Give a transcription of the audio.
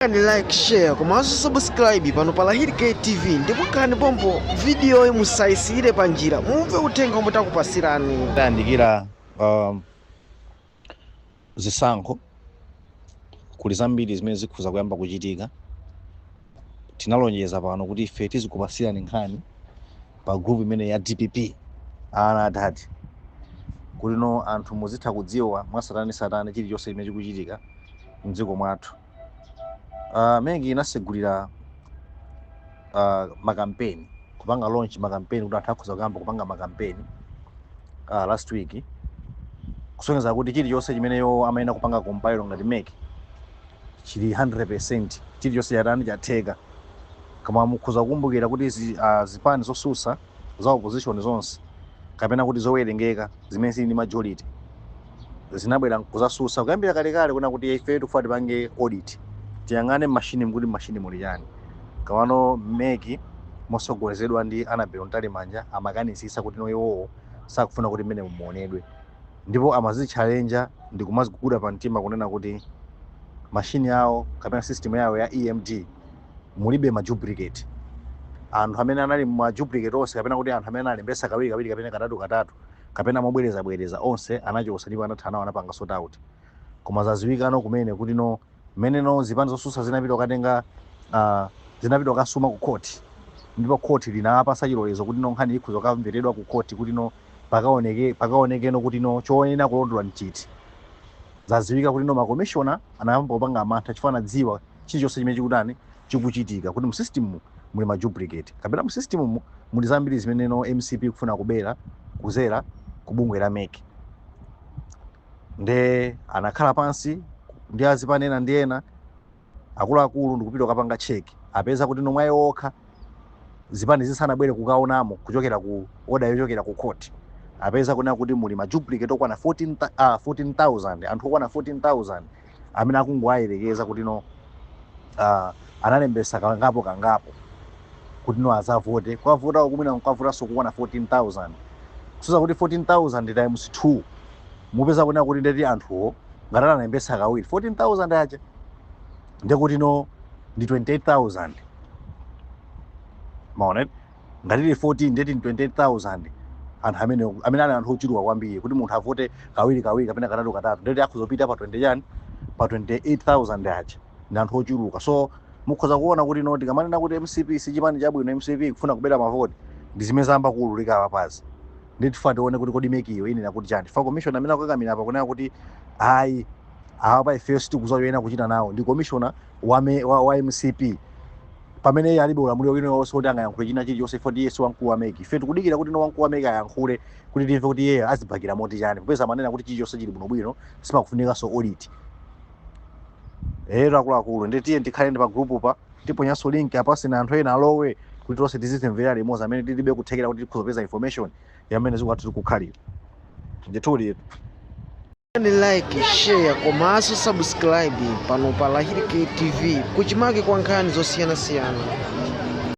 Ni like, share, komanso subscribe pano pa Lahiri TV ndipo kani pompo video musaisire panjira mumve uthenga omwe takupasirani. Tayandikira zisankho kuli zambiri zimene zikhuza kuyamba kuchitika. Tinalonjeza pano kuti ife tizikupasirani nkhani pa group imene ya DPP ana atati kuti no anthu muzitha kudziwa mwasatani chilichonse chimene chikuchitika mdziko mwathu. Mengi inasegulira makampeni kupanga launch makampeni kuti anthu akhuza kuyamba kupanga makampeni last week, kusonyeza kuti chilichonse chimeneyo amayenera kupanga compile ngati make chili 100%, chilichonse chatani chatheka. Kama mukhuza kukumbukira kuti zipani zosusa za opposition zonse kapena kuti zowerengeka zimene zili ndi majority zinabwera kuzasusa kuyambira kalekale kuna kuti ife tikufa tipange audit, tiyang'ane machine kuti machine muli yani. Kawano meki mosogolezedwa ndi Annabel Ntalimanja amakanisisa kuti no iwowo sakufuna kuti mmene muonedwe, ndipo amazichallenge ndi kumaziguguda pa mtima kunena kuti machine yawo kapena system yawo ya EMD mulibe maduplicate. Anthu amene anali maduplicate onse kapena kuti anthu amene analembesa kawiri kapena katatu kapena mobwereza onse anachosa ndipo anathana anapanga sort out. Koma zaziwikano kumene kuti no mmene no zipani zosusa zinapita katenga zinapita kasuma ku court, ndipo court linapasa chilolezo kuti no nkhani ikhuza kamveredwa ku court kuti no pakaoneke no kuti no choyenera kulondolwa nchiti. Zaziwika kuti no ma commissioner anayamba kupanga amantha chifana dziwa chilichonse chimene chikutani chikuchitika kuti mu system muli ma duplicate kapena mu system muli zambiri zimene no MCP kufuna kuzera kubungwe la MEC. Nde anakhala pansi ndi azipanena ndi ena akuluakulu ndikupita kapanga check, apeza kuti nomwe okha zipani zisanabwere kukaonamo kuchokera ku order yochokera ku court, apeza kuti muli ma duplicate okwana 14,000 anthu okwana 14,000 amene akungowayerekeza kuti no analembesa kangapo kuti no azavote kwa vota kumina mkavota sokwana 14,000 kusuza kuti 14,000 times 2 mupeza kuti ndeti anthuwo ngatana analembesa kawiri 14,000 acha ndekuti no ndi 28,000 maona ngatili 14 ndeti 28,000 anthu amene ali anthu ochuluka kwambiri kuti munthu avote kawiri kapena katatu ndeti akhuzopita pa 20 yani pa 28,000 acha ndi anthu ochuluka. So mukhoza kuona kuti no tikamanena kuti MCP sichipani chabwino, MCP kufuna kubera mavoti ndi zimene zamba kuululika apapazi. Nditifa tione kuti kodi mekiyo ine nakuti chani fa commissioner amene akakamira apa kunena kuti ayi apa ife sitikuzoa yoyena kuchita nawo ndi commissioner wa MCP pamene alibe ulamuliro wina wonse kuti angayankhule china chilichonse foti yesu wamkulu wa meki. Ife tikudikira kuti no wamkulu wa meki ayankhule kuti timve kuti iye azibhakira moti chani, kupeza manena kuti chilichonse chili bwinobwino sipakufunika so audit. Akuluakulu nditiye ndikhale ndi pa group pa tiponyanso link apasi na anthu ena alowe kuti tonse tizimvera limodzi amene tilibe kuthekera kuti tikhuzopeza information yamene zikuti tikukhalira ndithuli. Ni like, share, komanso subscribe pano pa Lahiri TV kuchimake kwa nkhani zosiyanasiyana.